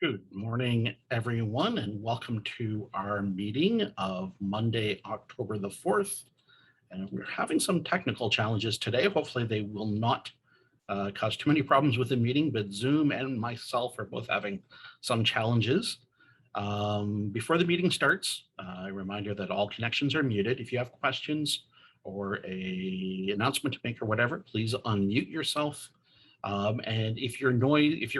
Good morning, everyone, and welcome to our meeting of Monday, October the 4th. And we're having some technical challenges today. Hopefully they will not cause too many problems with the meeting, but Zoom and myself are both having some challenges. Before the meeting starts, a reminder that all connections are muted. If you have questions or an announcement to make or whatever, please unmute yourself. And if your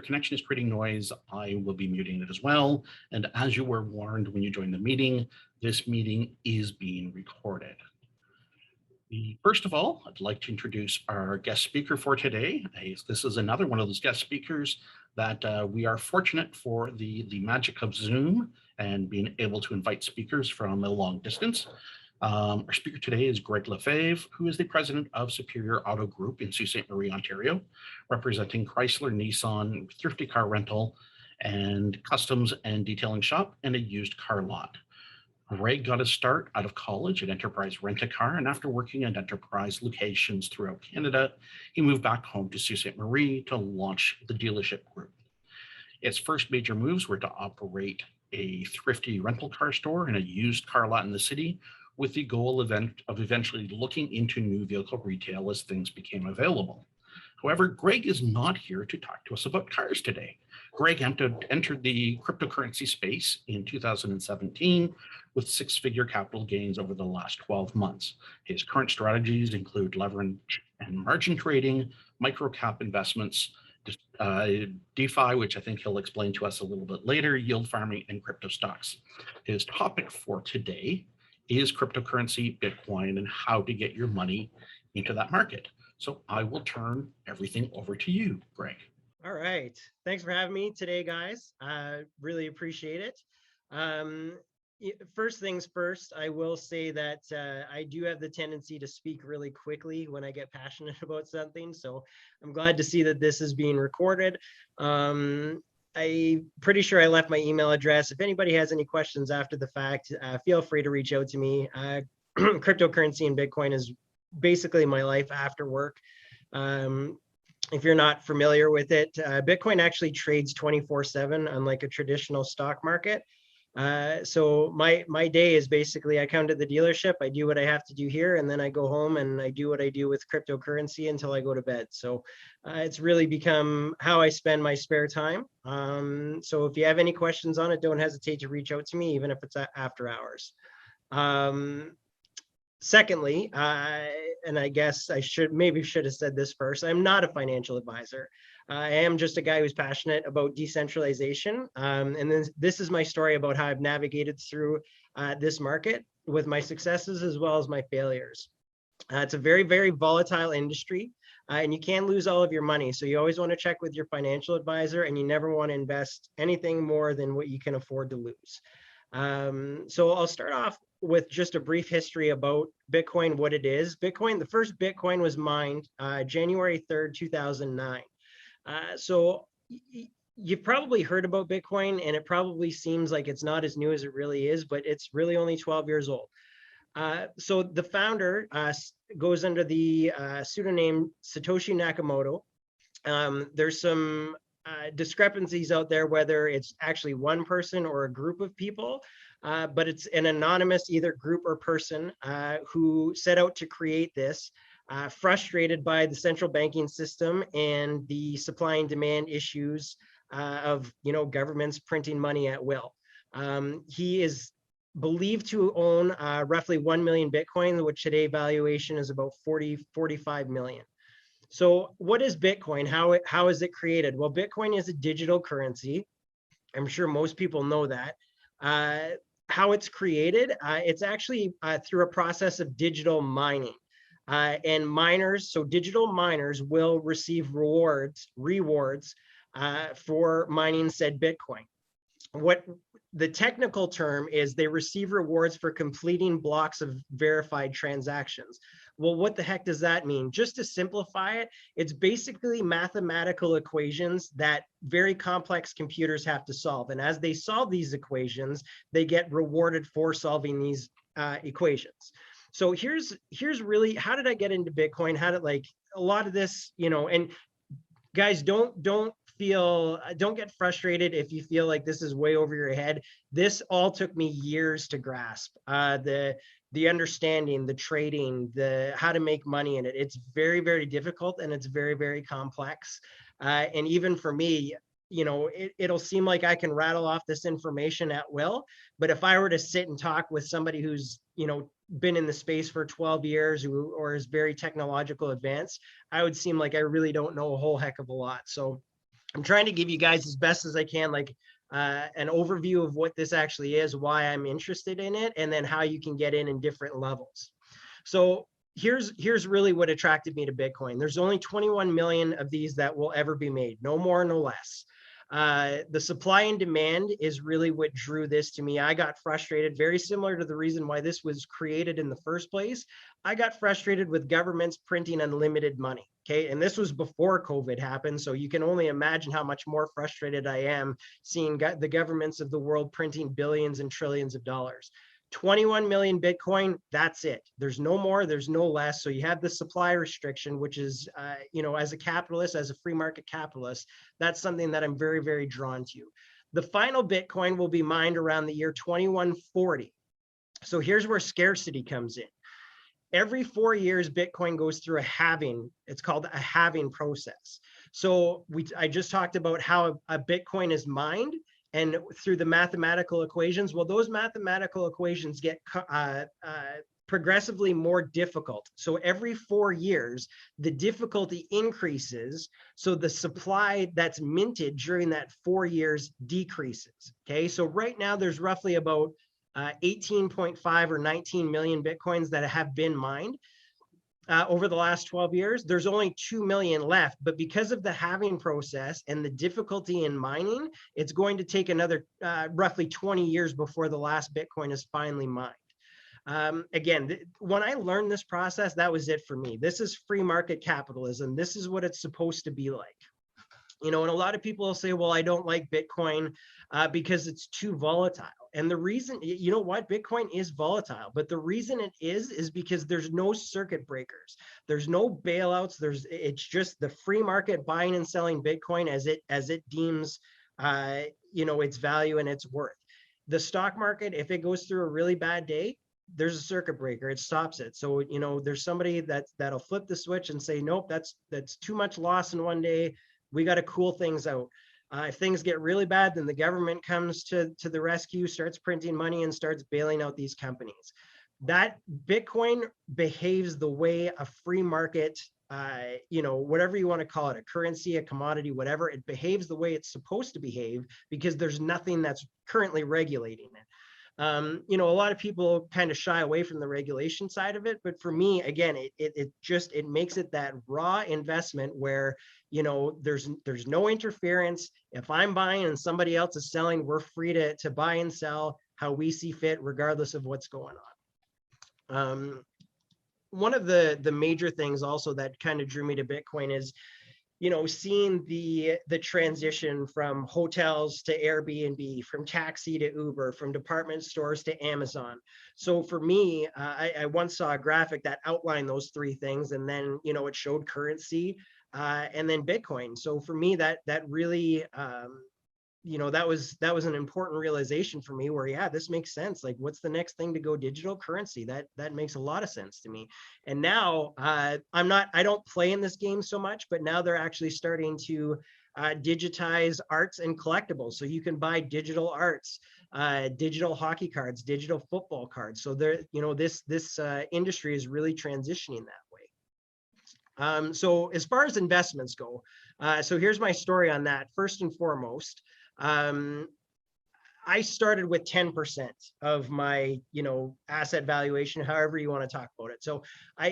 connection is creating noise, I will be muting it as well. And as you were warned when you joined the meeting, this meeting is being recorded. First of all, I'd like to introduce our guest speaker for today. This is another one of those guest speakers that we are fortunate for the magic of Zoom and being able to invite speakers from a long distance. Our speaker today is Greg Lefave, who is the president of Superior Auto Group in Sault Ste. Marie, Ontario, representing Chrysler, Nissan, Thrifty Car Rental, and customs and detailing shop, and a used car lot. Greg got his start out of college at Enterprise Rent-A-Car, and after working at Enterprise locations throughout Canada, he moved back home to Sault Ste. Marie to launch the dealership group. Its first major moves were to operate a thrifty rental car store and a used car lot in the city, with the goal of eventually looking into new vehicle retail as things became available. However, Greg is not here to talk to us about cars today. Greg entered the cryptocurrency space in 2017 with six-figure capital gains over the last 12 months. His current strategies include leverage and margin trading, micro-cap investments, DeFi, which I think he'll explain to us a little bit later, yield farming, and crypto stocks. His topic for today is cryptocurrency, Bitcoin, and how to get your money into that market. So I will turn everything over to you, Greg. All right. Thanks for having me today, guys. Really appreciate it. First things first, I will say that I do have the tendency to speak really quickly when I get passionate about something. So I'm glad to see that this is being recorded. I'm pretty sure I left my email address. If anybody has any questions after the fact, feel free to reach out to me. Cryptocurrency and Bitcoin is basically my life after work. If you're not familiar with it, Bitcoin actually trades 24/7, unlike a traditional stock market. So my day is basically I come to the dealership, I do what I have to do here, and then I go home and I do what I do with cryptocurrency until I go to bed. So it's really become how I spend my spare time. So if you have any questions on it, don't hesitate to reach out to me, even if it's after hours. Secondly, and I guess I should have said this first, I'm not a financial advisor. I am just a guy who's passionate about decentralization. And then this is my story about how I've navigated through this market with my successes as well as my failures. It's a very, very volatile industry, and you can lose all of your money. So you always want to check with your financial advisor, and you never want to invest anything more than what you can afford to lose. So I'll start off with just a brief history about Bitcoin, what it is. Bitcoin, the first Bitcoin was mined January 3rd, 2009. So you've probably heard about Bitcoin, and it probably seems like it's not as new as it really is, but it's really only 12 years old. So the founder goes under the pseudonym Satoshi Nakamoto. There's some discrepancies out there whether it's actually one person or a group of people, but it's an anonymous either group or person who set out to create this, frustrated by the central banking system and the supply and demand issues of governments printing money at will. He is believed to own roughly 1 million Bitcoin, which today valuation is about 45 million. So what is Bitcoin? How is it created? Well, Bitcoin is a digital currency. I'm sure most people know that. How it's created, it's actually through a process of digital mining. And miners, so digital miners will receive rewards for mining said Bitcoin. What the technical term is, they receive rewards for completing blocks of verified transactions. Well, what the heck does that mean? Just to simplify it, it's basically mathematical equations that very complex computers have to solve. And as they solve these equations, they get rewarded for solving these equations. So here's really, how did I get into Bitcoin? How did, like, a lot of this, and guys, don't don't get frustrated if you feel like this is way over your head. This all took me years to grasp. The understanding, the trading, the how to make money in it. It's very, very difficult, and it's very, very complex. And even for me, it'll seem like I can rattle off this information at will, but if I were to sit and talk with somebody who's, been in the space for 12 years or is very technological advanced, I would seem like I really don't know a whole heck of a lot. So I'm trying to give you guys as best as I can, like an overview of what this actually is, why I'm interested in it, and then how you can get in different levels. So here's really what attracted me to Bitcoin. There's only 21 million of these that will ever be made, no more, no less. The supply and demand is really what drew this to me. I got frustrated, very similar to the reason why this was created in the first place. I got frustrated with governments printing unlimited money. Okay. And this was before COVID happened. So you can only imagine how much more frustrated I am seeing the governments of the world printing billions and trillions of dollars. 21 million Bitcoin, that's it. There's no more, there's no less. So you have the supply restriction, which is, as a capitalist, as a free market capitalist, that's something that I'm very, very drawn to. The final Bitcoin will be mined around the year 2140. So here's where scarcity comes in. Every 4 years, Bitcoin goes through a halving. It's called a halving process. So I just talked about how a Bitcoin is mined, and through the mathematical equations. Well, those mathematical equations get progressively more difficult. So every 4 years, the difficulty increases. So the supply that's minted during that 4 years decreases. Okay, so right now there's roughly about 18.5 or 19 million Bitcoins that have been mined. Over the last 12 years, there's only 2 million left, but because of the halving process and the difficulty in mining, it's going to take another roughly 20 years before the last Bitcoin is finally mined. Again, when I learned this process, that was it for me. This is free market capitalism. This is what it's supposed to be like. And a lot of people will say, well, I don't like Bitcoin because it's too volatile. And the reason, Bitcoin is volatile, but the reason it is because there's no circuit breakers. There's no bailouts. It's just the free market buying and selling Bitcoin as it deems, its value and its worth. The stock market, if it goes through a really bad day, there's a circuit breaker. It stops it. So, there's somebody that'll flip the switch and say, nope, that's too much loss in one day. We got to cool things out. If things get really bad, then the government comes to the rescue, starts printing money, and starts bailing out these companies. That Bitcoin behaves the way a free market, whatever you want to call it, a currency, a commodity, whatever, it behaves the way it's supposed to behave because there's nothing that's currently regulating it. A lot of people kind of shy away from the regulation side of it, but for me, again, it makes it that raw investment where, there's no interference. If I'm buying and somebody else is selling, we're free to buy and sell how we see fit, regardless of what's going on. One of the major things also that kind of drew me to Bitcoin is, seeing the transition from hotels to Airbnb, from taxi to Uber, from department stores to Amazon. So for me, I once saw a graphic that outlined those three things, and then it showed currency and then Bitcoin. So for me, that really that was an important realization for me where, yeah, this makes sense. Like, what's the next thing to go digital? Currency. That makes a lot of sense to me. And now I don't play in this game so much, but now they're actually starting to digitize arts and collectibles. So you can buy digital arts, digital hockey cards, digital football cards. So this industry is really transitioning that way. So as far as investments go, so here's my story on that. First and foremost, I started with 10% of my, asset valuation, however you want to talk about it. So I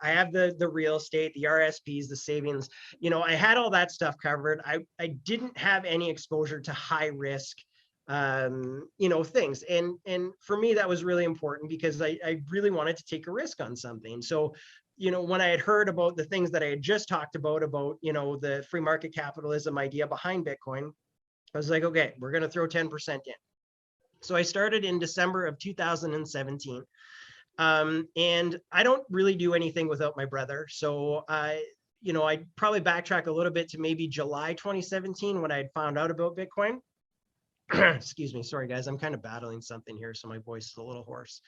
have the real estate, the RSPs, the savings, I had all that stuff covered. I didn't have any exposure to high risk, things. And for me, that was really important because I really wanted to take a risk on something. So, when I had heard about the things that I had just talked about, the free market capitalism idea behind Bitcoin, I was like, okay, we're going to throw 10% in. So I started in December of 2017. And I don't really do anything without my brother. So, I'd probably backtrack a little bit to maybe July 2017 when I had found out about Bitcoin. Excuse me. Sorry, guys. I'm kind of battling something here, so my voice is a little hoarse.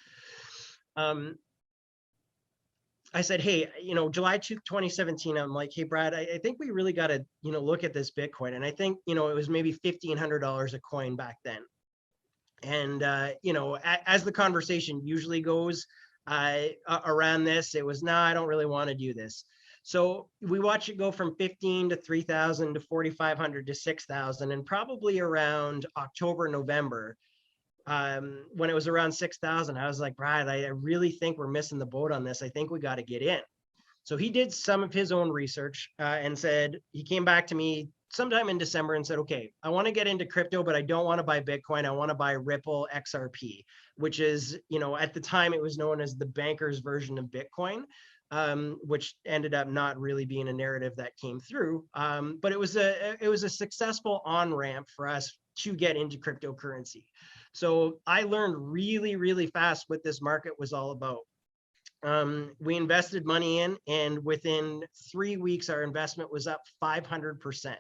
I said, hey, July 2017, I'm like, hey, Brad, I think we really got to, look at this Bitcoin. And I think, it was maybe $1,500 a coin back then. And, as the conversation usually goes around this, it was, I don't really want to do this. So we watch it go from 15 to 3,000 to 4,500 to 6,000, and probably around October, November, when it was around 6,000, I was like, Brad, I really think we're missing the boat on this. I think we got to get in. So he did some of his own research and said, he came back to me sometime in December and said, okay, I want to get into crypto, but I don't want to buy Bitcoin. I want to buy Ripple XRP, which is, at the time it was known as the banker's version of Bitcoin, which ended up not really being a narrative that came through. But it was a successful on-ramp for us to get into cryptocurrency. So I learned really, really fast what this market was all about. We invested money in, and within 3 weeks, our investment was up 500%.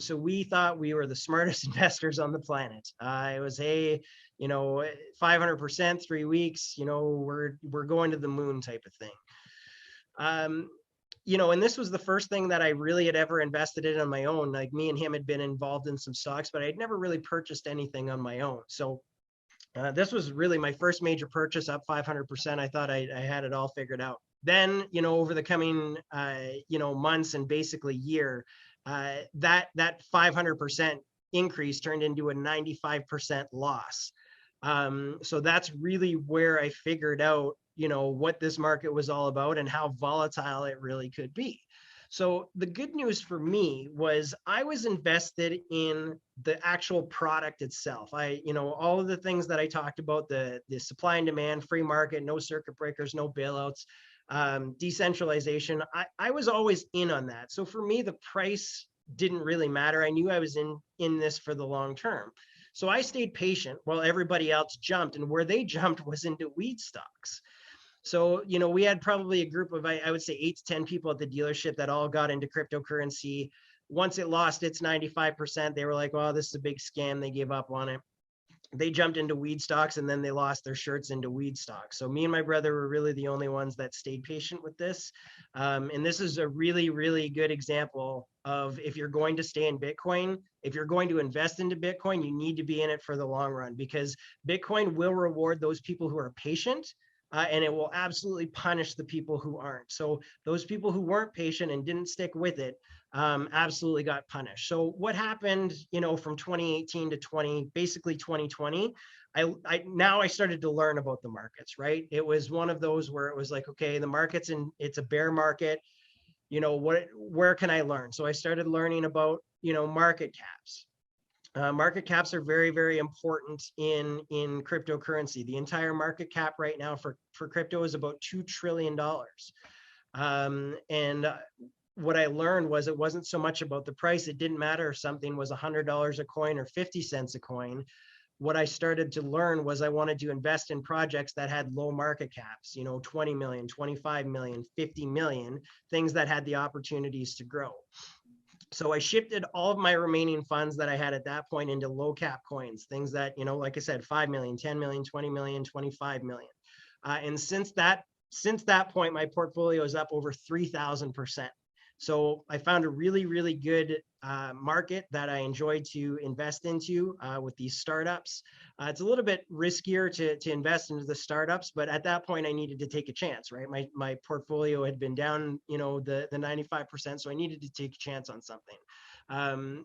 So we thought we were the smartest investors on the planet. It was, hey, 500%, 3 weeks, we're going to the moon type of thing. And this was the first thing that I really had ever invested in on my own. Like, me and him had been involved in some stocks, but I'd never really purchased anything on my own. So this was really my first major purchase, up 500%. I thought I had it all figured out. Then, over the coming, months and basically year, that 500% increase turned into a 95% loss. So that's really where I figured out, what this market was all about and how volatile it really could be. So the good news for me was I was invested in the actual product itself. All of the things that I talked about, the supply and demand, free market, no circuit breakers, no bailouts, decentralization, I was always in on that. So for me, the price didn't really matter. I knew I was in this for the long term. So I stayed patient while everybody else jumped, and where they jumped was into weed stocks. So, we had probably a group of, I would say 8 to 10 people at the dealership that all got into cryptocurrency. Once it lost its 95%, they were like, well, this is a big scam. They gave up on it. They jumped into weed stocks, and then they lost their shirts into weed stocks. So me and my brother were really the only ones that stayed patient with this. And this is a really, really good example of, if you're going to stay in Bitcoin, if you're going to invest into Bitcoin, you need to be in it for the long run, because Bitcoin will reward those people who are patient. And it will absolutely punish the people who aren't. So those people who weren't patient and didn't stick with it absolutely got punished. So what happened, from 2018 to basically 2020, I started to learn about the markets, right? It was one of those where it was like, okay, the market's it's a bear market. Where can I learn? So I started learning about, market caps. Market caps are very, very important in cryptocurrency. The entire market cap right now for crypto is about $2 trillion. And what I learned was, it wasn't so much about the price. It didn't matter if something was $100 a coin or 50 cents a coin. What I started to learn was I wanted to invest in projects that had low market caps, 20 million, 25 million, 50 million, things that had the opportunities to grow. So I shifted all of my remaining funds that I had at that point into low cap coins, things that, like I said, 5 million, 10 million, 20 million, 25 million. And since that point, my portfolio is up over 3,000%. So I found a really, really good market that I enjoy to invest into with these startups. It's a little bit riskier to invest into the startups, but at that point I needed to take a chance, right? My portfolio had been down, the 95%, so I needed to take a chance on something.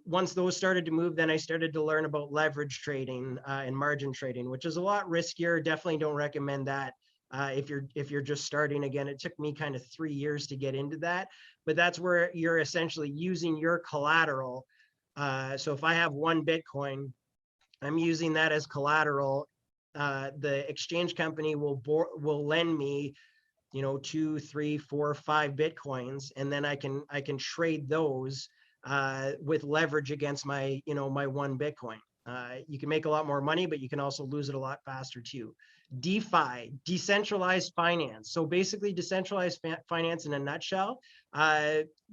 Once those started to move, then I started to learn about leverage trading and margin trading, which is a lot riskier. Definitely don't recommend that. If you're just starting. Again, it took me kind of 3 years to get into that, but that's where you're essentially using your collateral. So if I have 1 Bitcoin, I'm using that as collateral. The exchange company will lend me, 2, 3, 4, 5 Bitcoins, and then I can trade those with leverage against my 1 Bitcoin. You can make a lot more money, but you can also lose it a lot faster too. DeFi, decentralized finance. So basically decentralized finance in a nutshell.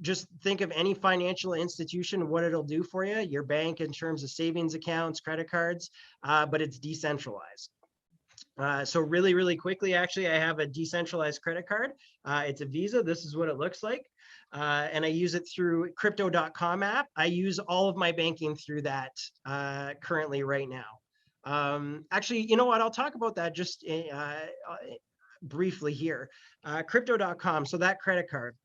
Just think of any financial institution, what it'll do for you, your bank in terms of savings accounts, credit cards, but it's decentralized. So really, really quickly, actually, I have a decentralized credit card. It's a Visa. This is what it looks like. And I use it through crypto.com app. I use all of my banking through that currently right now. Actually, you know what? I'll talk about that just briefly here. Crypto.com, so that credit card.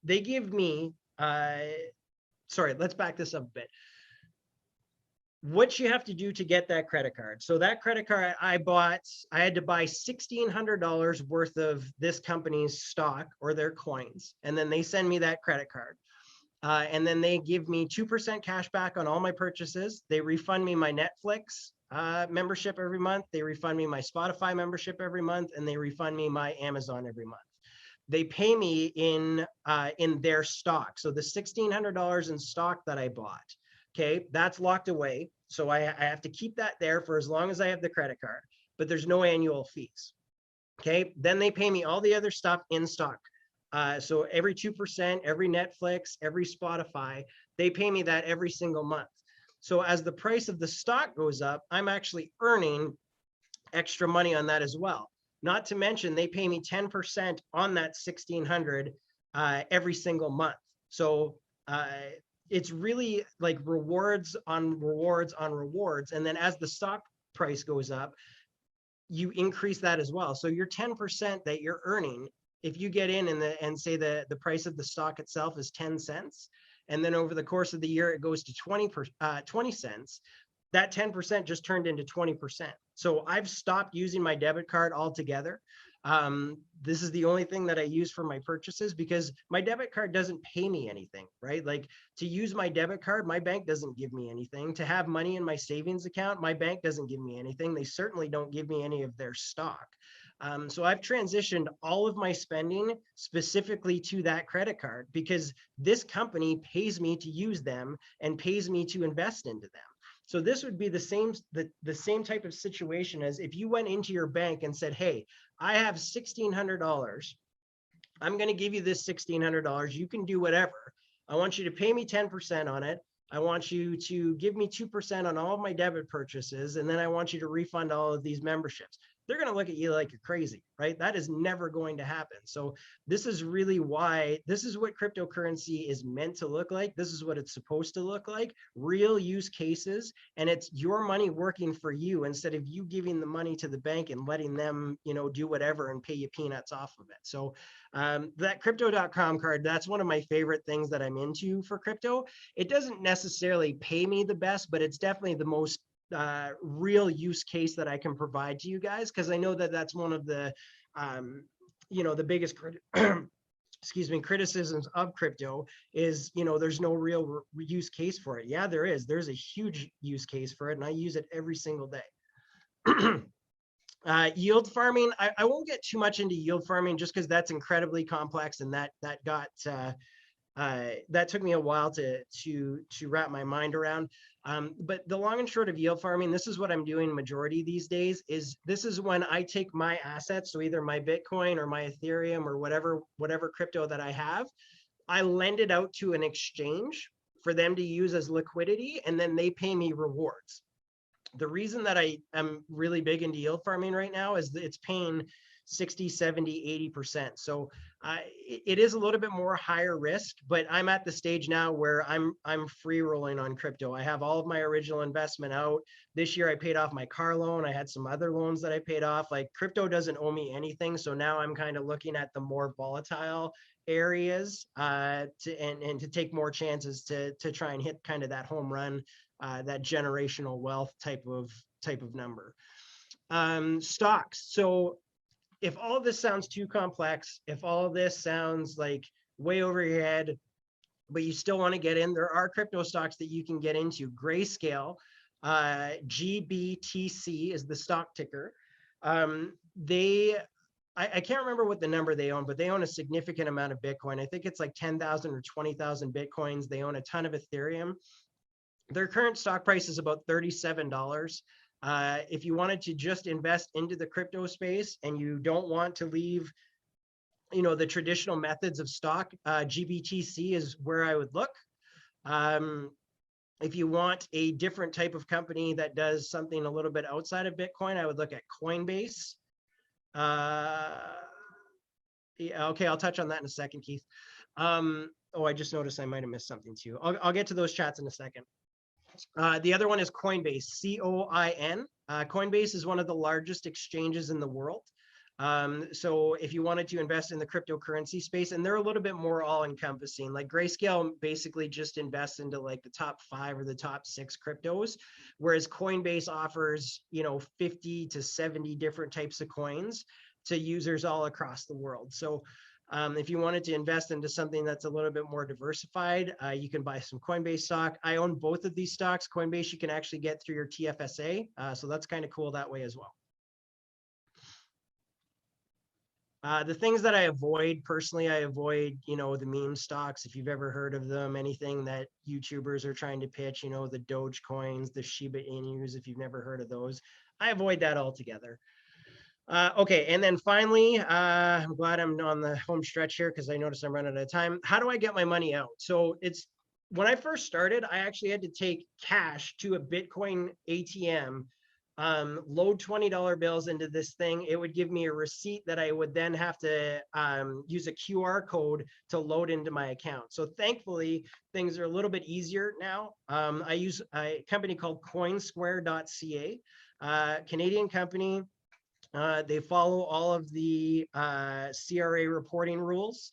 They give me, sorry, let's back this up a bit. What you have to do to get that credit card. So that credit card I had to buy $1,600 worth of this company's stock or their coins. And then they send me that credit card. And then they give me 2% cash back on all my purchases. They refund me my Netflix membership every month. They refund me my Spotify membership every month. And they refund me my Amazon every month. They pay me in their stock. So the $1,600 in stock that I bought, okay, that's locked away. So I have to keep that there for as long as I have the credit card, but there's no annual fees. Okay, then they pay me all the other stuff in stock. So every 2%, every Netflix, every Spotify, they pay me that every single month. So as the price of the stock goes up, I'm actually earning extra money on that as well. Not to mention they pay me 10% on that $1,600 every single month. So it's really like rewards on rewards on rewards. And then as the stock price goes up, you increase that as well. So your 10% that you're earning, if you get in and say the price of the stock itself is 10 cents, and then over the course of the year, it goes to 20 cents, that 10% just turned into 20%. So I've stopped using my debit card altogether. This is the only thing that I use for my purchases because my debit card doesn't pay me anything, right? Like to use my debit card, my bank doesn't give me anything. To have money in my savings account, my bank doesn't give me anything. They certainly don't give me any of their stock. So I've transitioned all of my spending specifically to that credit card because this company pays me to use them and pays me to invest into them. So this would be the same type of situation as if you went into your bank and said, hey, I have $1,600. I'm going to give you this $1,600. You can do whatever. I want you to pay me 10% on it. I want you to give me 2% on all of my debit purchases. And then I want you to refund all of these memberships. They're going to look at you like you're crazy, right? That is never going to happen. So this is really why, this is what cryptocurrency is meant to look like. This is what it's supposed to look like, real use cases. And it's your money working for you instead of you giving the money to the bank and letting them, do whatever and pay you peanuts off of it. So that crypto.com card, that's one of my favorite things that I'm into for crypto. It doesn't necessarily pay me the best, but it's definitely the most real use case that I can provide to you guys, because I know that that's one of the the biggest criticisms of crypto is there's no real use case for it. Yeah, there's a huge use case for it, and I use it every single day. Yield farming, I won't get too much into yield farming just because that's incredibly complex, and that took me a while to wrap my mind around. But the long and short of yield farming, this is what I'm doing majority these days, is this is when I take my assets, so either my Bitcoin or my Ethereum or whatever crypto that I have, I lend it out to an exchange for them to use as liquidity, and then they pay me rewards. The reason that I am really big into yield farming right now is that it's paying 60, 70, 80%. So it is a little bit more higher risk, but I'm at the stage now where I'm free rolling on crypto. I have all of my original investment out. This year I paid off my car loan. I had some other loans that I paid off. Like crypto doesn't owe me anything. So now I'm kind of looking at the more volatile areas to take more chances to try and hit kind of that home run, that generational wealth type of number. Stocks. So if all of this sounds too complex, if all of this sounds like way over your head, but you still want to get in, there are crypto stocks that you can get into. Grayscale, GBTC is the stock ticker. I can't remember what the number they own, but they own a significant amount of Bitcoin. I think it's like 10,000 or 20,000 Bitcoins. They own a ton of Ethereum. Their current stock price is about $37. If you wanted to just invest into the crypto space and you don't want to leave, the traditional methods of stock, GBTC is where I would look. If you want a different type of company that does something a little bit outside of Bitcoin, I would look at Coinbase. Yeah, okay, I'll touch on that in a second, Keith. Oh, I just noticed I might have missed something too. I'll get to those chats in a second. The other one is Coinbase, C-O-I-N. Coinbase is one of the largest exchanges in the world. So if you wanted to invest in the cryptocurrency space, and they're a little bit more all-encompassing, like Grayscale basically just invests into like the top 5 or the top 6 cryptos, whereas Coinbase offers, 50 to 70 different types of coins to users all across the world. So if you wanted to invest into something that's a little bit more diversified, you can buy some Coinbase stock. I own both of these stocks. Coinbase, you can actually get through your TFSA. So that's kind of cool that way as well. The things that I avoid personally, I avoid, the meme stocks. If you've ever heard of them, anything that YouTubers are trying to pitch, the Doge coins, the Shiba Inus, if you've never heard of those, I avoid that altogether. Okay, and then finally, I'm glad I'm on the home stretch here because I noticed I'm running out of time. How do I get my money out? So when I first started, I actually had to take cash to a Bitcoin ATM, load $20 bills into this thing. It would give me a receipt that I would then have to use a QR code to load into my account. So thankfully, things are a little bit easier now. I use a company called coinsquare.ca, Canadian company. They follow all of the CRA reporting rules.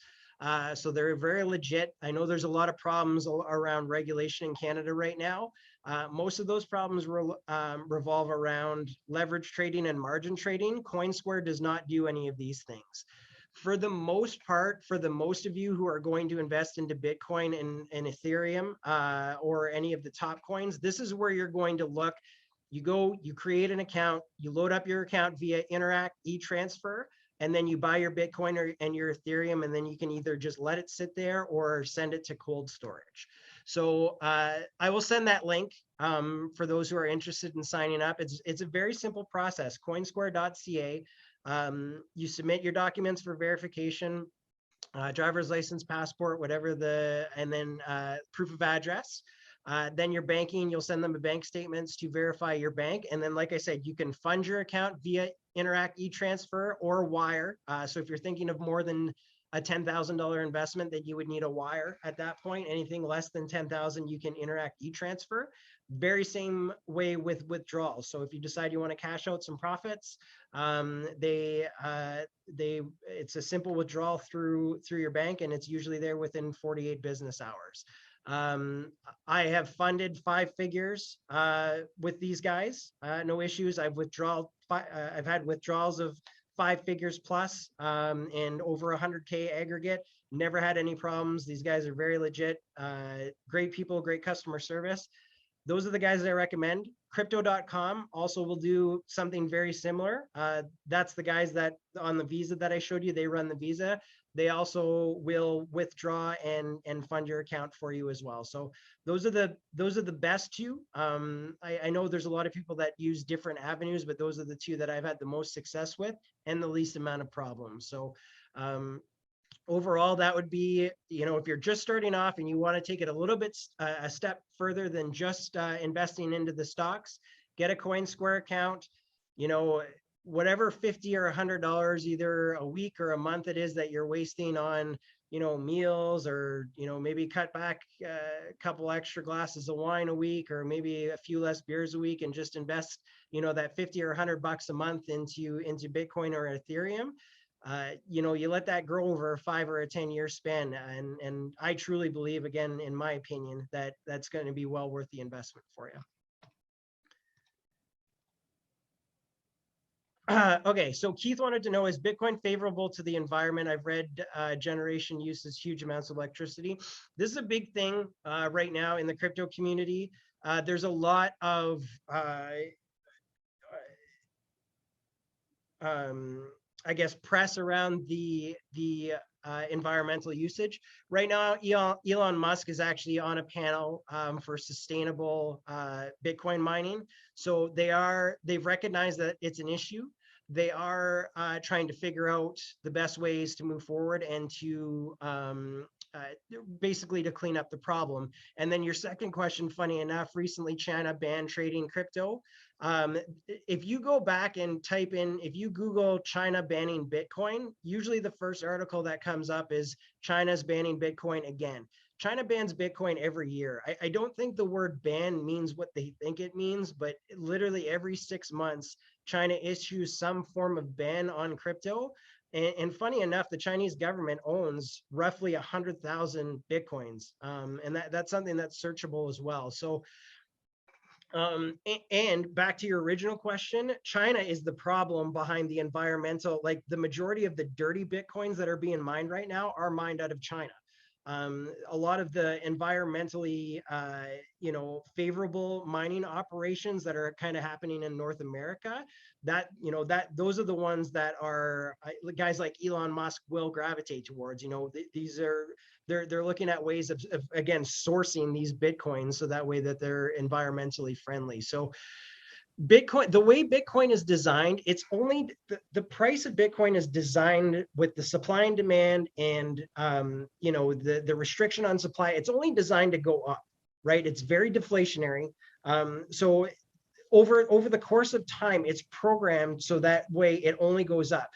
So they're very legit. I know there's a lot of problems around regulation in Canada right now. Most of those problems revolve around leverage trading and margin trading. Coinsquare does not do any of these things. For the most part, for the most of you who are going to invest into Bitcoin and Ethereum or any of the top coins, this is where you're going to look. You go, you create an account, you load up your account via Interact e-transfer, and then you buy your Bitcoin and your Ethereum, and then you can either just let it sit there or send it to cold storage. So I will send that link for those who are interested in signing up. It's a very simple process, coinsquare.ca. You submit your documents for verification, driver's license, passport, whatever and then proof of address. Then your banking, you'll send them a bank statements to verify your bank. And then, like I said, you can fund your account via Interact e-transfer or wire. So if you're thinking of more than a $10,000 investment, that you would need a wire at that point. Anything less than 10,000, you can Interact e-transfer. Very same way with withdrawals. So if you decide you want to cash out some profits, it's a simple withdrawal through your bank, and it's usually there within 48 business hours. I have funded 5 figures with these guys, no issues. I've had withdrawals of 5 figures plus and over 100K aggregate. Never had any problems. These guys are very legit, great people, great customer service. Those are the guys that I recommend. Crypto.com also will do something very similar. That's the guys that on the Visa that I showed you, they run the Visa. They also will withdraw and fund your account for you as well. So those are the best 2. I know there's a lot of people that use different avenues, but those are the 2 that I've had the most success with and the least amount of problems. So overall, that would be, if you're just starting off and you want to take it a little bit a step further than just investing into the stocks, get a Coinsquare account. Whatever $50 or $100 either a week or a month it is that you're wasting on meals, or maybe cut back a couple extra glasses of wine a week, or maybe a few less beers a week, and just invest that 50 or $100 a month into Bitcoin or Ethereum. You let that grow over a 5 or a 10-year span, and I truly believe, again, in my opinion, that that's going to be well worth the investment for you. Okay, so Keith wanted to know, is Bitcoin favorable to the environment? I've read generation uses huge amounts of electricity. This is a big thing right now in the crypto community. There's a lot of I guess press around the environmental usage. Right now, Elon Musk is actually on a panel for sustainable Bitcoin mining. So they've recognized that it's an issue. They are trying to figure out the best ways to move forward and to basically to clean up the problem. And then your second question, funny enough, recently China banned trading crypto. If you go back and type in, if you Google China banning Bitcoin, usually the first article that comes up is China's banning Bitcoin again. China bans Bitcoin every year. I don't think the word ban means what they think it means, but literally every 6 months, China issues some form of ban on crypto. And funny enough, the Chinese government owns roughly 100,000 Bitcoins. And that's something that's searchable as well. So, and back to your original question, China is the problem behind the environmental, like the majority of the dirty Bitcoins that are being mined right now are mined out of China. A lot of the environmentally, favorable mining operations that are kind of happening in North America, those are the ones that are guys like Elon Musk will gravitate towards. These are they're looking at ways of again sourcing these Bitcoins so that way that they're environmentally friendly. So Bitcoin, the way Bitcoin is designed, it's only the price of Bitcoin is designed with the supply and demand and the restriction on supply. It's only designed to go up, right? It's very deflationary. So over the course of time, it's programmed so that way it only goes up.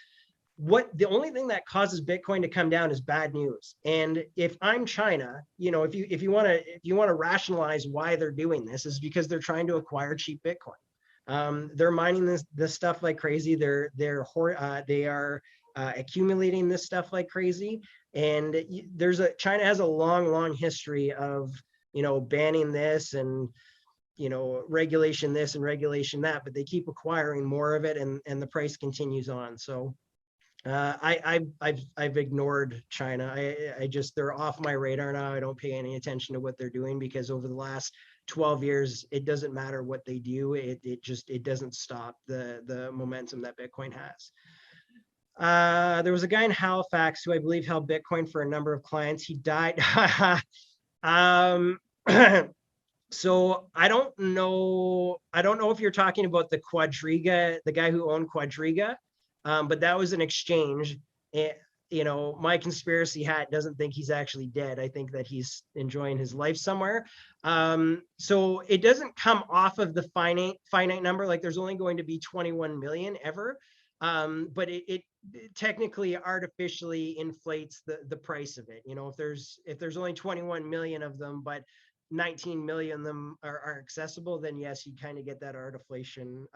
The only thing that causes Bitcoin to come down is bad news. And if I'm China, if you want to rationalize why they're doing this, is because they're trying to acquire cheap Bitcoin. They're mining this stuff like crazy. They are accumulating this stuff like crazy. And China has a long history of banning this and regulation this and regulation that, but they keep acquiring more of it, and the price continues on. So I've ignored China. They're off my radar now. I don't pay any attention to what they're doing because over the last 12 years, it doesn't matter what they do. It doesn't stop the momentum that Bitcoin has. There was a guy in Halifax who I believe held Bitcoin for a number of clients. He died. So I don't know if you're talking about the Quadriga, the guy who owned Quadriga. But that was an exchange. My conspiracy hat doesn't think he's actually dead. I think that he's enjoying his life somewhere. So it doesn't come off of the finite number. Like there's only going to be 21 million ever. But it technically artificially inflates the price of it. If there's only 21 million of them, but 19 million of them are accessible, then yes, you kind of get that artificial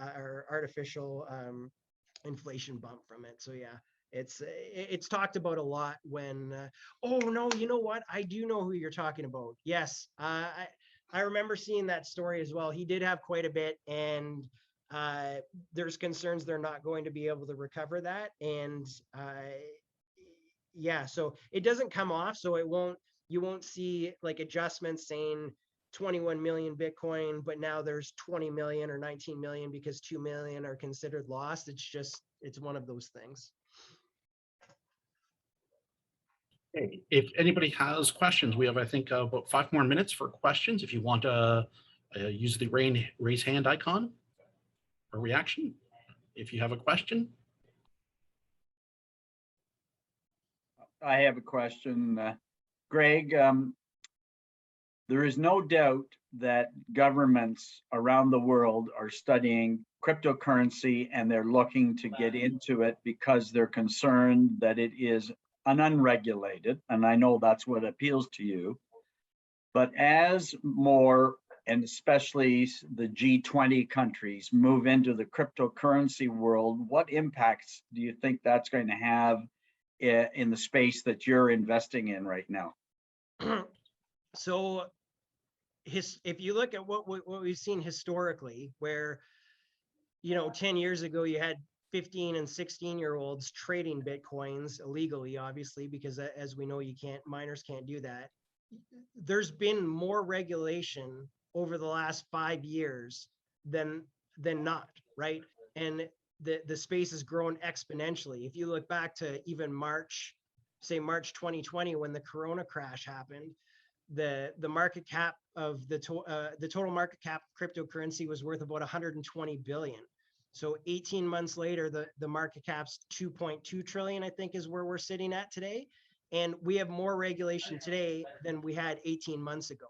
inflation bump from it. So yeah, it's talked about a lot when oh no, you know what, I do know who you're talking about. Yes, I remember seeing that story as well. He did have quite a bit, and there's concerns they're not going to be able to recover that. And yeah, so it doesn't come off, so you won't see like adjustments saying 21 million Bitcoin, but now there's 20 million or 19 million because 2 million are considered lost. It's one of those things. Okay. If anybody has questions, we have, I think, about 5 more minutes for questions. If you want to use the raise hand icon for reaction, if you have a question. I have a question. Greg, there is no doubt that governments around the world are studying cryptocurrency and they're looking to get into it because they're concerned that it is unregulated. And I know that's what appeals to you. But as more, and especially the G20 countries, move into the cryptocurrency world, what impacts do you think that's going to have in the space that you're investing in right now? So if you look at what we've seen historically, where 10 years ago you had 15 and 16-year-olds trading Bitcoins illegally, obviously, because as we know, minors can't do that. There's been more regulation over the last 5 years than not, right? And the space has grown exponentially. If you look back to even March say March 2020, when the Corona crash happened, the market cap of the total market cap of cryptocurrency was worth about 120 billion. So 18 months later, the market cap's 2.2 trillion, I think, is where we're sitting at today. And we have more regulation today than we had 18 months ago.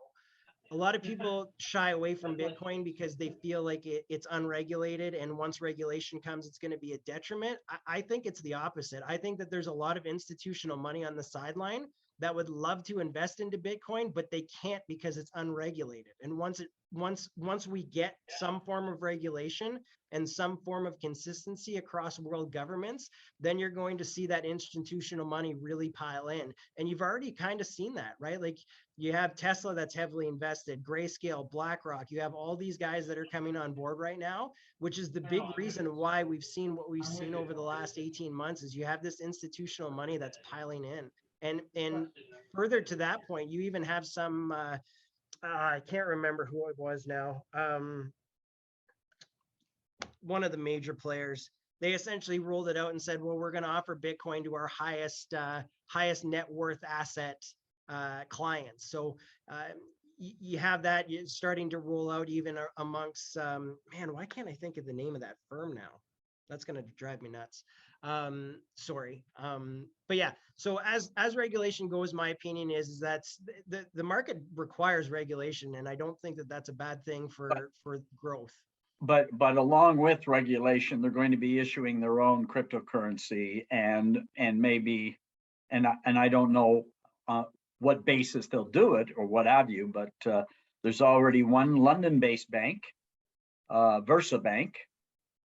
A lot of people shy away from Bitcoin because they feel like it's unregulated, and once regulation comes, it's going to be a detriment. I think it's the opposite. I think that there's a lot of institutional money on the sideline that would love to invest into Bitcoin, but they can't because it's unregulated. And once we get some form of regulation and some form of consistency across world governments, then you're going to see that institutional money really pile in. And you've already kind of seen that, right? Like you have Tesla that's heavily invested, Grayscale, BlackRock. You have all these guys that are coming on board right now, which is the big reason why we've seen what we've seen over the last 18 months is you have this institutional money that's piling in. And further to that point, you even have some, I can't remember who it was now. One of the major players, they essentially rolled it out and said, well, we're going to offer Bitcoin to our highest net worth asset clients. So you have that starting to roll out even amongst, man, why can't I think of the name of that firm now? That's going to drive me nuts. Sorry. But yeah, so as regulation goes, my opinion is that the market requires regulation, and I don't think that that's a bad thing for growth. But along with regulation, they're going to be issuing their own cryptocurrency and maybe, and I don't know what basis they'll do it or what have you, but there's already one London-based bank, VersaBank,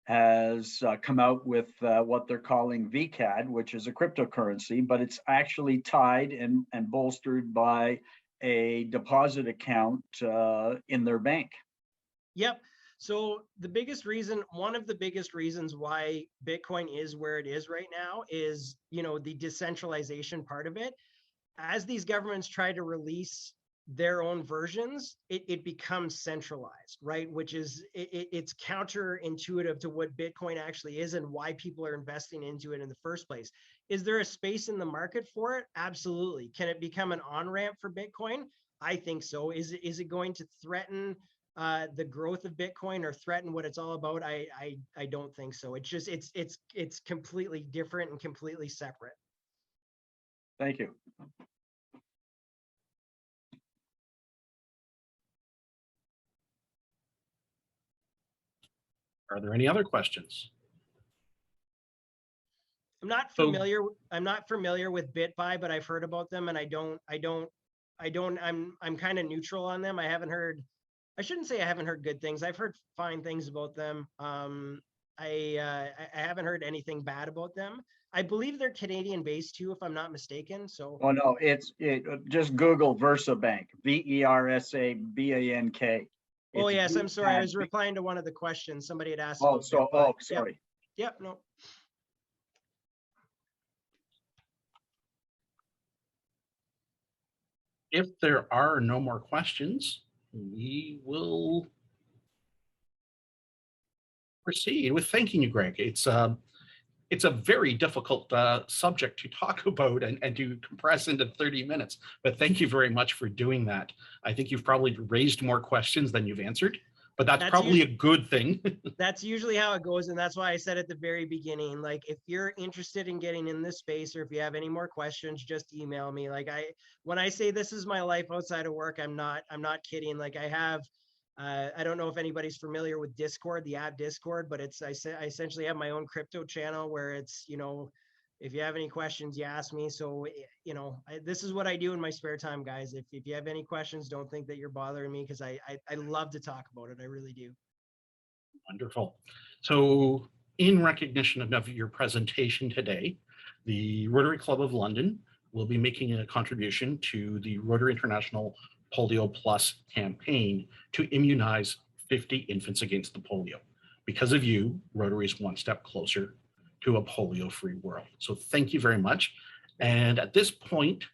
has come out with what they're calling VCAD, which is a cryptocurrency, but it's actually tied and bolstered by a deposit account in their bank. Yep. So one of the biggest reasons why Bitcoin is where it is right now is, the decentralization part of it. As these governments try to release their own versions, it becomes centralized, right? Which is, it's counterintuitive to what Bitcoin actually is and why people are investing into it in the first place. Is there a space in the market for it? Absolutely. Can it become an on-ramp for Bitcoin? I think so. Is it going to threaten the growth of Bitcoin or threaten what it's all about? I don't think so. It's just, it's completely different and completely separate. Thank you. Are there any other questions? I'm not familiar with BitBuy, but I've heard about them, and I'm kind of neutral on them. I shouldn't say I haven't heard good things. I've heard fine things about them. I haven't heard anything bad about them. I believe they're Canadian based too, if I'm not mistaken. So. Oh no, just Google VersaBank, VersaBank. Oh yes, I'm sorry. I was replying to one of the questions somebody had asked. Oh, sorry. Yep, no. If there are no more questions, we will proceed with thanking you, Greg. It's a very difficult subject to talk about and to compress into 30 minutes, but thank you very much for doing that. I think you've probably raised more questions than you've answered, but that's probably a good thing. That's usually how it goes, and that's why I said at the very beginning, like, if you're interested in getting in this space or if you have any more questions, just email me. Like, when I say this is my life outside of work, I'm not kidding. Like, I don't know if anybody's familiar with Discord, the app Discord, but I essentially have my own crypto channel where it's, if you have any questions, you ask me. So, this is what I do in my spare time, guys. If you have any questions, don't think that you're bothering me, because I love to talk about it. I really do. Wonderful. So in recognition of your presentation today, the Rotary Club of London will be making a contribution to the Rotary International Polio Plus campaign to immunize 50 infants against the polio. Because of you, Rotary is one step closer to a polio-free world. So thank you very much. And at this point,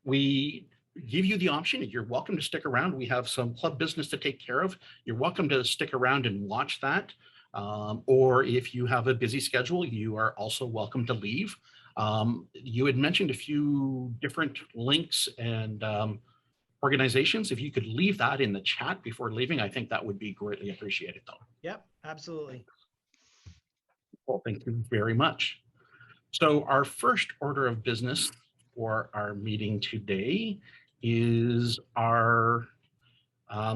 we give you the option. You're welcome to stick around. We have some club business to take care of. You're welcome to stick around and watch that. Or if you have a busy schedule, you are also welcome to leave. You had mentioned a few different links and organizations. If you could leave that in the chat before leaving, I think that would be greatly appreciated, though. Yep, absolutely. Well, thank you very much. So our first order of business for our meeting today is our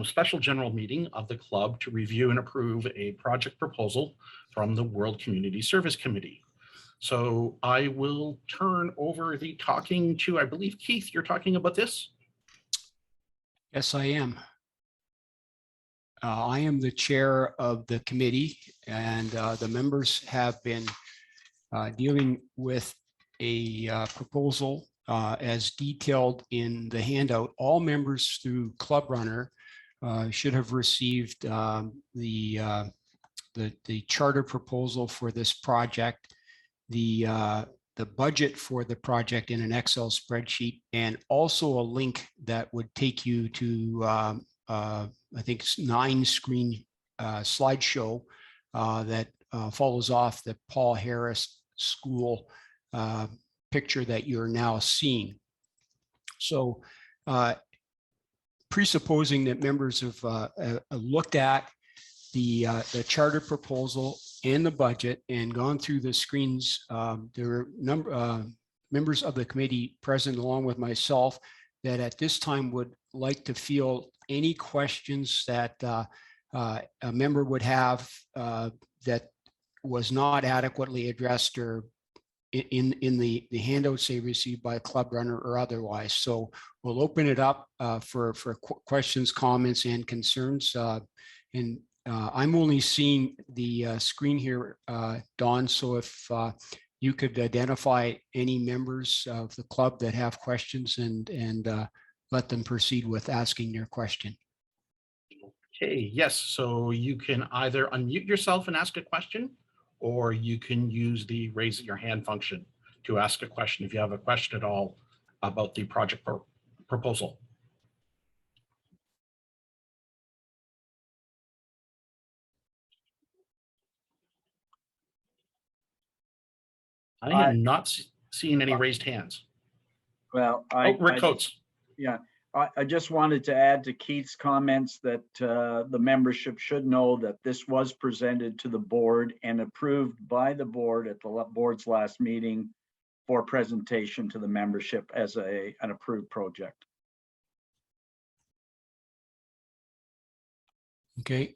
special general meeting of the club to review and approve a project proposal from the World Community Service Committee. So I will turn over the talking to, I believe, Keith, you're talking about this? Yes, I am. I am the chair of the committee, and the members have been dealing with a proposal as detailed in the handout. All members through Club Runner should have received the charter proposal for this project, the budget for the project in an Excel spreadsheet, and also a link that would take you to I think it's 9-screen slideshow that follows off the Paul Harris School picture that you're now seeing. So presupposing that members have looked at the charter proposal and the budget and gone through the screens, there are members of the committee present along with myself that at this time would like to field any questions that a member would have that was not adequately addressed or in the handouts they received by Club Runner or otherwise. So we'll open it up for questions, comments, and concerns. And I'm only seeing the screen here, Dawn. So if you could identify any members of the club that have questions and let them proceed with asking their question. Okay, yes. So you can either unmute yourself and ask a question, or you can use the raise your hand function to ask a question if you have a question at all about the project proposal. I am not seeing any raised hands. Well, Rick Coates. Yeah, I just wanted to add to Keith's comments that the membership should know that this was presented to the board and approved by the board at the board's last meeting for presentation to the membership as an approved project. Okay.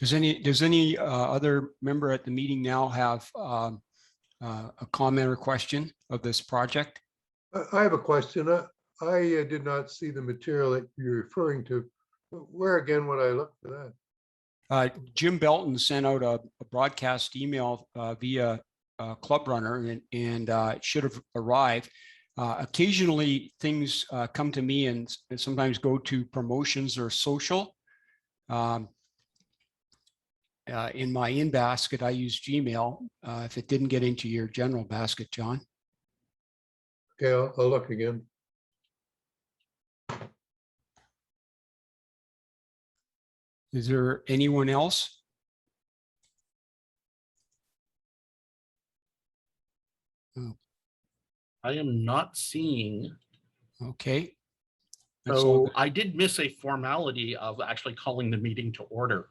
Does any other member at the meeting now have a comment or question of this project? I have a question. I did not see the material that you're referring to. Where again would I look for that? Jim Belton sent out a broadcast email via Club Runner, and it should have arrived. Occasionally, things come to me and sometimes go to promotions or social. In my in basket, I use Gmail. If it didn't get into your general basket, John. Okay, I'll look again. Is there anyone else? Oh. I am not seeing. Okay. So I did miss a formality of actually calling the meeting to order.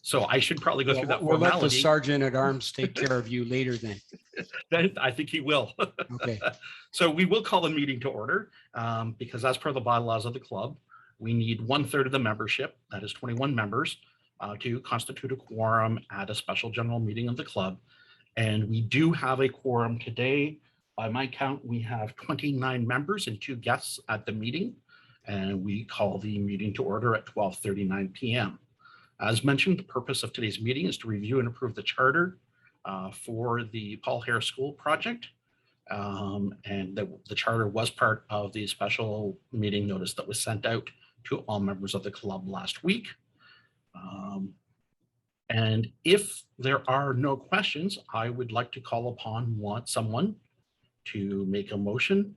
So I should probably go through that formality. We'll let the sergeant at arms take care of you later then. I think he will. Okay. So we will call the meeting to order because as per the bylaws of the club, we need 1/3 of the membership, that is 21 members, to constitute a quorum at a special general meeting of the club. And we do have a quorum today. By my count, we have 29 members and 2 guests at the meeting. And we call the meeting to order at 12:39 p.m. As mentioned, the purpose of today's meeting is to review and approve the charter for the Paul Harris School project. And the charter was part of the special meeting notice that was sent out to all members of the club last week. And if there are no questions, I would like to call upon someone to make a motion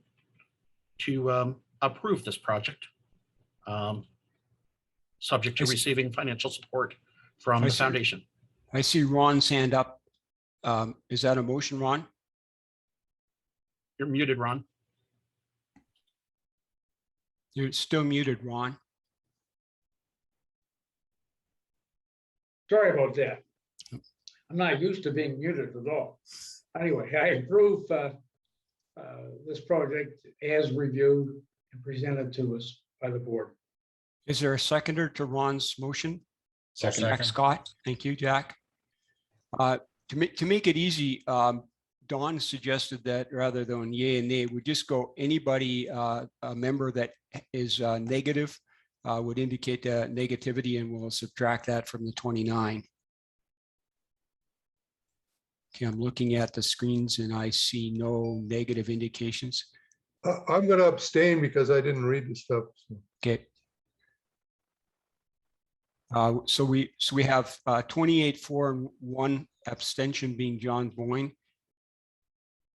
to approve this project, subject to receiving financial support from the foundation. I see Ron's hand up. Is that a motion, Ron? You're muted, Ron. You're still muted, Ron. Sorry about that. I'm not used to being muted at all. Anyway, I approve this project as reviewed and presented to us by the board. Is there a seconder to Ron's motion? Second. Jack Scott. Thank you, Jack. To make it easy, Don suggested that rather than yay and nay, we just go anybody, a member that is negative would indicate negativity, and we'll subtract that from the 29. Okay, I'm looking at the screens and I see no negative indications. I'm going to abstain because I didn't read the stuff. So. Okay. So we have 28 for and 1 abstention being John Boyne.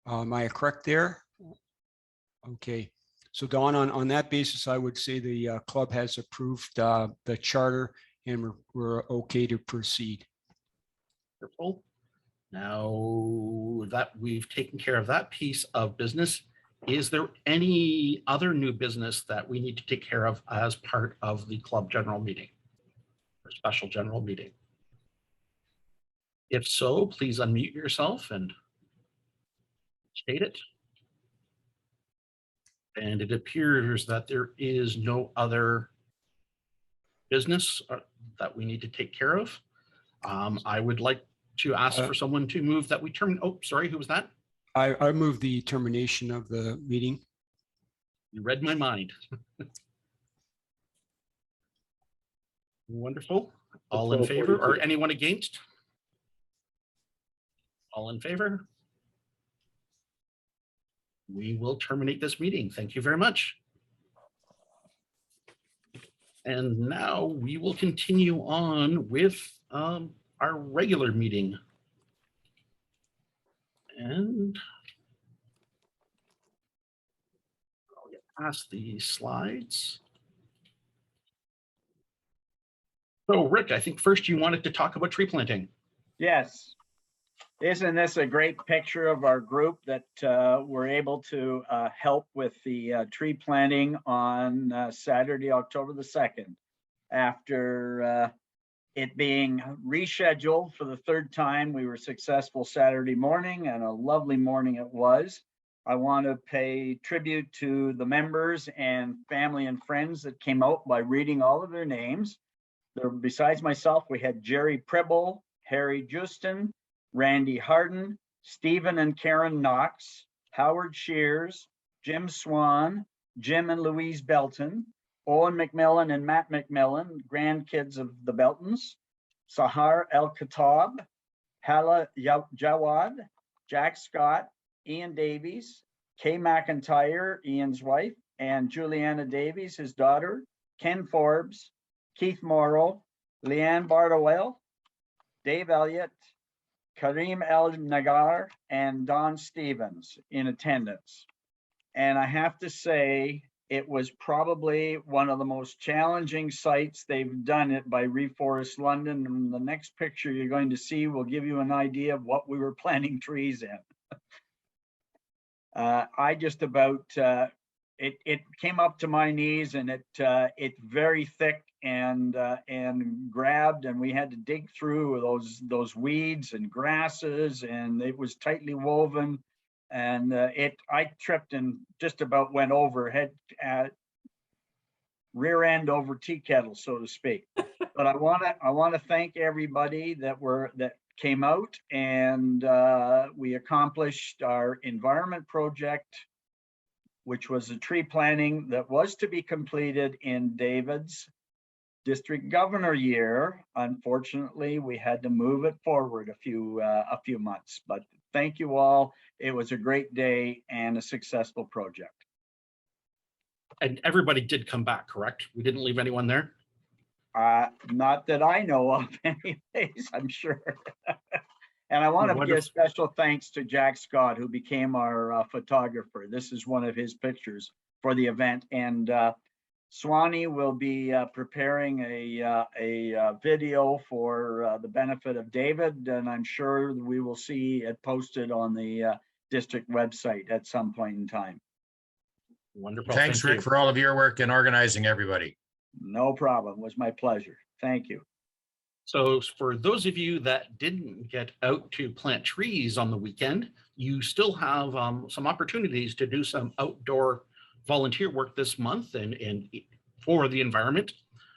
Am I correct there? Okay. So Don, on that basis, I would say the club has approved the charter and we're okay to proceed. Wonderful. Now that we've taken care of that piece of business, is there any other new business that we need to take care of as part of the club general meeting or special general meeting? If so, please unmute yourself and state it. And it appears that there is no other business that we need to take care of. I would like to ask for someone to move that we terminate. Oh, sorry, who was that? I move the termination of the meeting. You read my mind. Wonderful. All in favor or anyone against? All in favor? We will terminate this meeting. Thank you very much. And now we will continue on with our regular meeting. And I'll get past the slides. So Rick, I think first you wanted to talk about tree planting. Yes. Isn't this a great picture of our group that were able to help with the tree planting on Saturday, October the 2nd, after it being rescheduled for the 3rd time. We were successful Saturday morning, and a lovely morning it was. I want to pay tribute to the members and family and friends that came out by reading all of their names. Besides myself, we had Jerry Pribble, Harry Justin, Randy Harden, Stephen and Karen Knox, Howard Shears, Jim Swan, Jim and Louise Belton, Owen McMillan and Matt McMillan, grandkids of the Beltons, Sahar El-Khattab, Hala Jawad, Jack Scott, Ian Davies, Kay McIntyre, Ian's wife, and Juliana Davies, his daughter, Ken Forbes, Keith Morrow, Leanne Bardowell, Dave Elliott, Kareem El Nagar, and Don Stevens in attendance. And I have to say, it was probably one of the most challenging sites. They've done it by Reforest London. And the next picture you're going to see will give you an idea of what we were planting trees in. I just about, it came up to my knees, and it's very thick and grabbed, and we had to dig through those weeds and grasses, and it was tightly woven. And I tripped and just about went over, rear end over tea kettle, so to speak. But I want to thank everybody that came out, and we accomplished our environment project, which was a tree planting that was to be completed in David's district governor year. Unfortunately, we had to move it forward a few months, but thank you all. It was a great day and a successful project. And everybody did come back, correct? We didn't leave anyone there? Not that I know of anyways, I'm sure. And I want to give special thanks to Jack Scott, who became our photographer. This is one of his pictures for the event. And Swanee will be preparing a video for the benefit of David, and I'm sure we will see it posted on the district website at some point in time. Wonderful. Thanks, Thank Rick, you. for all of your work in organizing everybody. No problem. It was my pleasure. Thank you. So for those of you that didn't get out to plant trees on the weekend, you still have some opportunities to do some outdoor volunteer work this month and for the environment.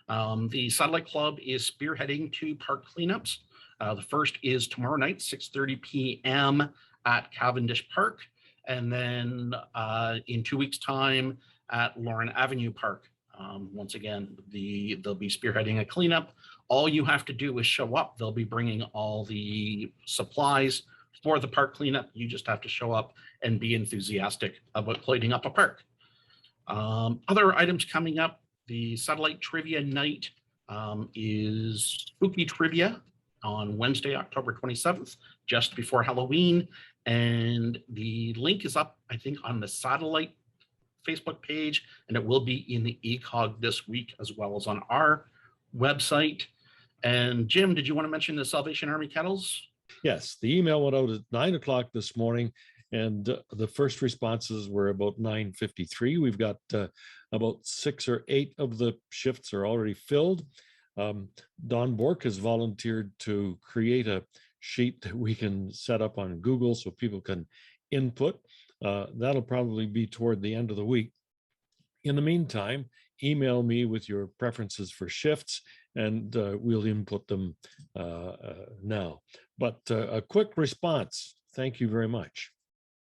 The Satellite Club is spearheading 2 park cleanups. The first is tomorrow night, 6:30 p.m. at Cavendish Park, and then in 2 weeks' time at Lauren Avenue Park. Once again, they'll be spearheading a cleanup. All you have to do is show up. They'll be bringing all the supplies for the park cleanup. You just have to show up and be enthusiastic about cleaning up a park. Other items coming up, the Satellite Trivia Night is Spooky Trivia on Wednesday, October 27th, just before Halloween. And the link is up, I think, on the Satellite Facebook page, and it will be in the ECOG this week, as well as on our website. And Jim, did you want to mention the Salvation Army kettles? Yes, the email went out at 9 o'clock this morning, and the first responses were about 9:53. We've got about 6 or 8 of the shifts are already filled. Don Bork has volunteered to create a sheet that we can set up on Google so people can input. That'll probably be toward the end of the week. In the meantime, email me with your preferences for shifts, and we'll input them now. But a quick response. Thank you very much.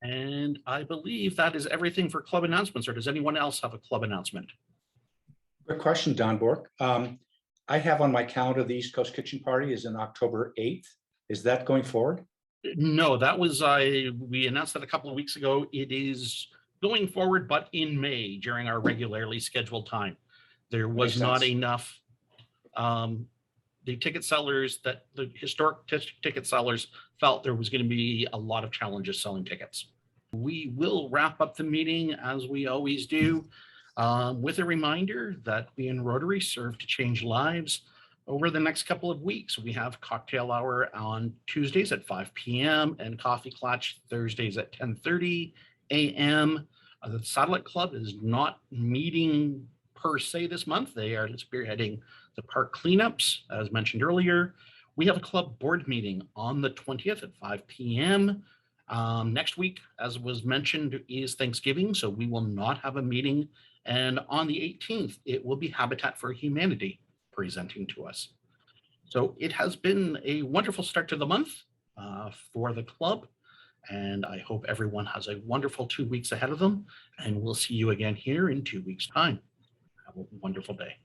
And I believe that is everything for club announcements, or does anyone else have a club announcement? Good question, Don Bork. I have on my calendar the East Coast Kitchen Party is in October 8th. Is that going forward? No, that was, we announced that a couple of weeks ago. It is going forward, but in May during our regularly scheduled time. There was Makes not sense. enough, the ticket sellers, that the historic ticket sellers felt there was going to be a lot of challenges selling tickets. We will wrap up the meeting as we always do, with a reminder that we in Rotary serve to change lives. Over the next couple of weeks, we have cocktail hour on Tuesdays at 5 p.m. and coffee clutch Thursdays at 10:30 a.m. The Satellite Club is not meeting per se this month. They are spearheading the park cleanups, as mentioned earlier. We have a club board meeting on the 20th at 5 p.m. Next week, as was mentioned, is Thanksgiving, so we will not have a meeting. And on the 18th, it will be Habitat for Humanity presenting to us. So it has been a wonderful start to the month for the club, and I hope everyone has a wonderful 2 weeks ahead of them, and we'll see you again here in 2 weeks' time. Have a wonderful day.